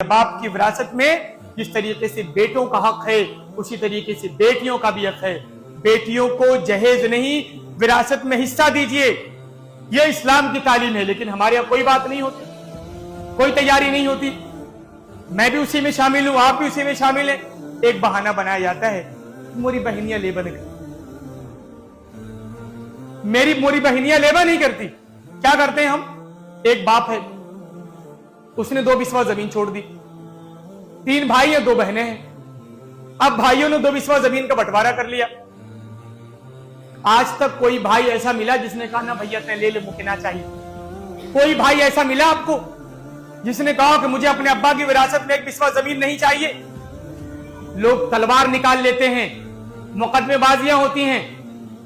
बाप की विरासत में जिस तरीके से बेटों का हक है उसी तरीके से बेटियों का भी हक है। बेटियों को जहेज नहीं विरासत में हिस्सा दीजिए, यह इस्लाम की तालीम है। लेकिन हमारे यहाँ कोई बात नहीं होती, कोई तैयारी नहीं होती। मैं भी उसी में शामिल हूं, आप भी उसी में शामिल हैं। एक बहाना बनाया जाता है, मोरी बहनियां लेबा नहीं करती, मोरी बहनियां लेबा नहीं करती। क्या करते हैं हम? एक बाप है, उसने 2 बिस्वा जमीन छोड़ दी, 3 भाई हैं, 2 बहनें हैं। अब भाइयों ने 2 बिस्वा जमीन का बंटवारा कर लिया। आज तक कोई भाई ऐसा मिला जिसने कहा ना भैया तय ले ले, मुझे ना चाहिए? कोई भाई ऐसा मिला आपको जिसने कहा कि मुझे अपने अब्बा की विरासत में 1 बिस्वा जमीन नहीं चाहिए? लोग तलवार निकाल लेते हैं, मुकदमेबाजियां होती हैं।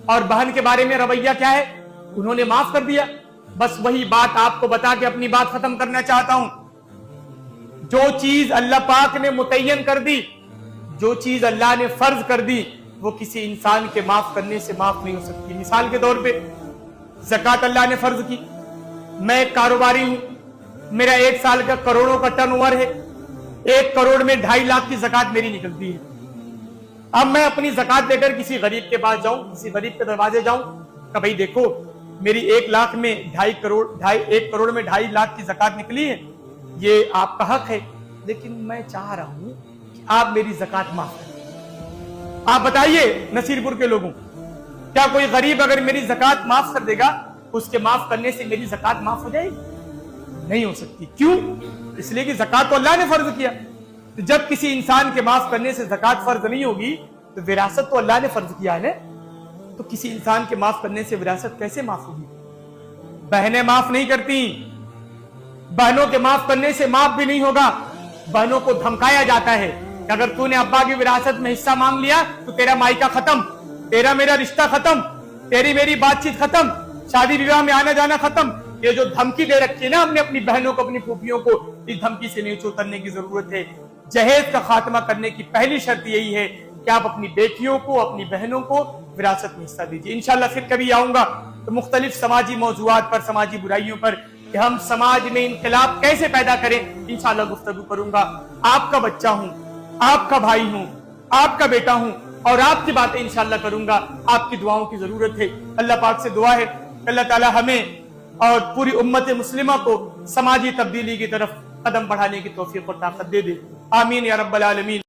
और बहन के बारे में रवैया क्या है? उन्होंने माफ कर दिया। बस वही बात आपको बता के अपनी बात खत्म करना चाहता हूं। जो चीज अल्लाह पाक ने मुतय्यन कर दी, जो चीज अल्लाह ने फर्ज कर दी, वो किसी इंसान के माफ करने से माफ नहीं हो सकती। मिसाल के तौर पे ज़कात अल्लाह ने फर्ज की। मैं एक कारोबारी हूं, मेरा 1 साल का करोड़ों का टर्नओवर है। 1 करोड़ में 2.5 लाख की ज़कात मेरी निकलती है। अब मैं अपनी ज़कात लेकर किसी गरीब के पास जाऊं, किसी गरीब के दरवाजे जाऊं कि भाई देखो मेरी 1 लाख में 1 करोड़ में 2.5 लाख की ज़कात निकली है, ये आपका हक है, लेकिन मैं चाह रहा हूं कि आप मेरी ज़कात माफ करें। आप बताइए नसीरपुर के लोगों, क्या कोई गरीब अगर मेरी ज़कात माफ कर देगा, उसके माफ करने से मेरी ज़कात माफ हो जाएगी? नहीं हो सकती। क्यों? इसलिए कि ज़कात तो अल्लाह ने फर्ज किया। तो जब किसी इंसान के माफ करने से ज़कात फर्ज नहीं होगी, तो विरासत तो अल्लाह ने फर्ज किया है ना। तो किसी इंसान के माफ करने से विरासत कैसे माफ होगी? बहनें माफ नहीं करती, बहनों के माफ करने से माफ भी नहीं होगा। बहनों को धमकाया जाता है कि अगर तूने अब्बा की विरासत में हिस्सा मांग लिया तो तेरा मायका खत्म, तेरा मेरा रिश्ता खत्म, तेरी मेरी बातचीत खत्म, शादी विवाह में आना जाना खत्म। ये जो धमकी दे रखी है ना हमने अपनी बहनों को, अपनी फूफियों को, इस धमकी से नीचे उतरने की जरूरत है। जहेज का खात्मा करने की पहली शर्त यही है कि आप अपनी बेटियों को, अपनी बहनों को विरासत में हिस्सा दीजिए। इंशाल्लाह फिर कभी आऊंगा तो मुख्तलिफ समाजी मौजूआत पर, समाजी बुराइयों पर, कि हम समाज में इनकलाब कैसे पैदा करें, इंशाल्लाह गुफ्तगू करूंगा। आपका बच्चा हूं, आपका भाई हूं, आपका बेटा हूं और आपकी बातें इंशाल्लाह करूंगा। आपकी दुआओं की जरूरत है। अल्लाह पाक से दुआ है अल्लाह ताला हमें और पूरी उम्मत मुस्लिमा को समाजी तब्दीली की तरफ कदम बढ़ाने की तौफीक और ताकत दे दे। आमीन या रब्बल आलमीन।